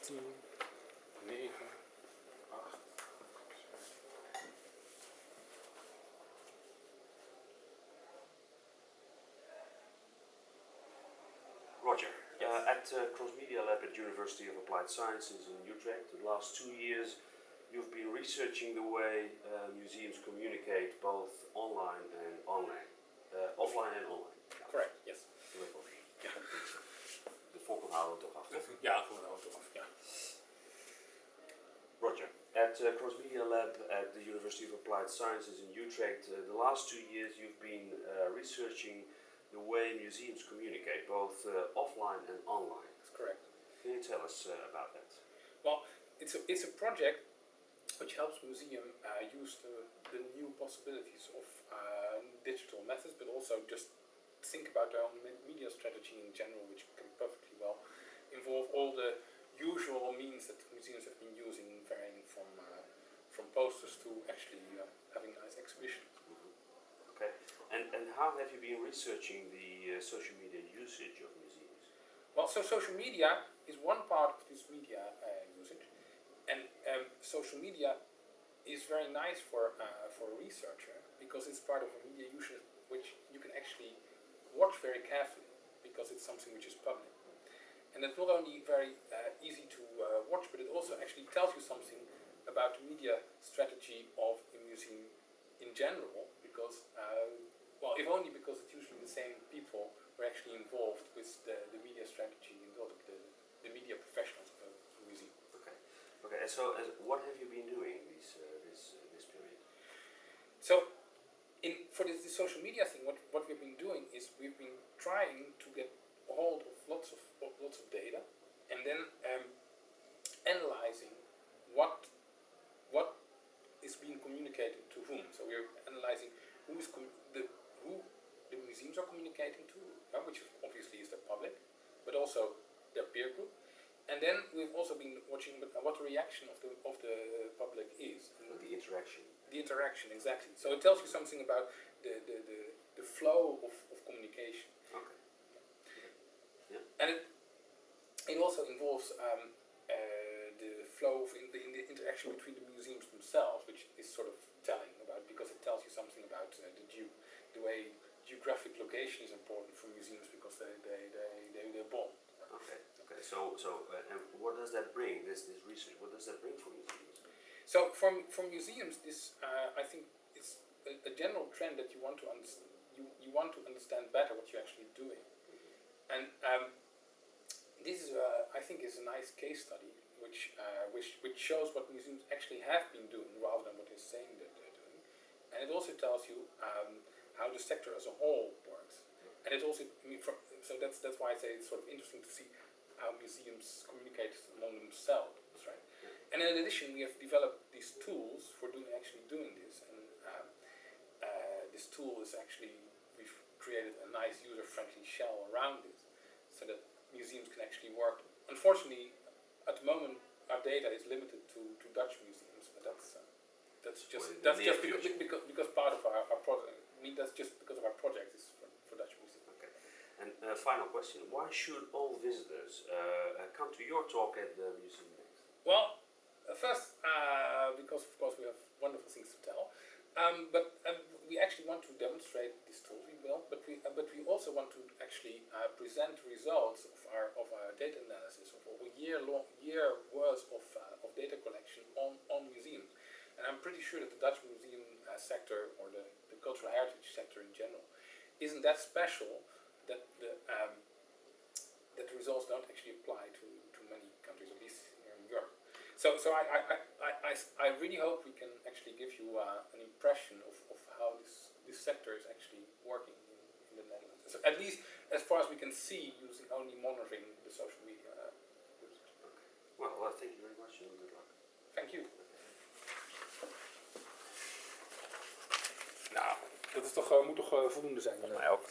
10, 9, 8. Roger, at Cross Media Lab at University of Applied Sciences in Utrecht, the last 2 years you've been researching the way museums communicate both online and online, offline and online. Correct, yes. Ja. De volgende houden we toch af. Ja, gewoon houden we toch af, ja. Roger, at Cross Media Lab at the University of Applied Sciences in Utrecht, the last 2 years you've been researching the way museums communicate, both offline and online. That's correct. Can you tell us about that? Well, it's a project which helps museum use the new possibilities of digital methods, but also just think about their own media strategy in general, which can perfectly well involve all the usual means that museums have been using, varying from posters to actually having nice exhibitions. Mm-hmm. Okay, and how have you been researching the social media usage of museums? Well, so social media is one part of this media usage, and social media is very nice for a researcher because it's part of a media usage which you can actually watch very carefully because it's something which is public. And it's not only very easy to watch, but it also actually tells you something about the media strategy of a museum in general, because, well, if only because it's usually the same people who are actually involved with the media strategy and the media professionals of a museum. Okay. Okay. And so, what have you been doing this period? So, for the social media thing, what we've been doing is we've been trying to get a hold of lots of data, and then analyzing what is being communicated to whom. So we're analyzing who the museums are communicating to, which obviously is the public, but also their peer group. And then we've also been watching what the reaction of the public is. The interaction. The interaction, exactly. So it tells you something about the flow of communication. Okay. Yeah. And it also involves the flow of the interaction between the museums themselves, which is sort of telling about, because it tells you something about the way geographic location is important for museums because they're born. Okay. Okay. So and what does that bring? This research. What does that bring for museums? So from museums, this I think is a general trend that you want to understand better what you're actually doing, and this is I think is a nice case study which shows what museums actually have been doing rather than what they're saying that they're doing, and it also tells you how the sector as a whole works, and it also so that's why I say it's sort of interesting to see how museums communicate among themselves, right? And in addition, we have developed these tools for doing this, and this tool is actually, we've created a nice user-friendly shell around it, so that museums can actually work. Unfortunately, at the moment, our data is limited to Dutch museums, but that's just because part of our project. I mean, that's just because of our project is for Dutch museums. Okay. And final question: why should all visitors come to your talk at the museum next? Well, first, because of course we have wonderful things to tell, but we actually want to demonstrate these tools. We will, but we also want to actually present results of our data analysis of a year worth of data collection on museums. And I'm pretty sure that the Dutch museum sector, or the cultural heritage sector in general, isn't that special that the results don't actually apply to many countries, at least here in Europe. So I really hope we can actually give you an impression of how this sector is actually working in the Netherlands. So at least as far as we can see, using only monitoring the social media. Okay. Well, thank you very much and good luck. Thank you. Nou, dat is toch, moet toch voldoende zijn? Voor mij ook.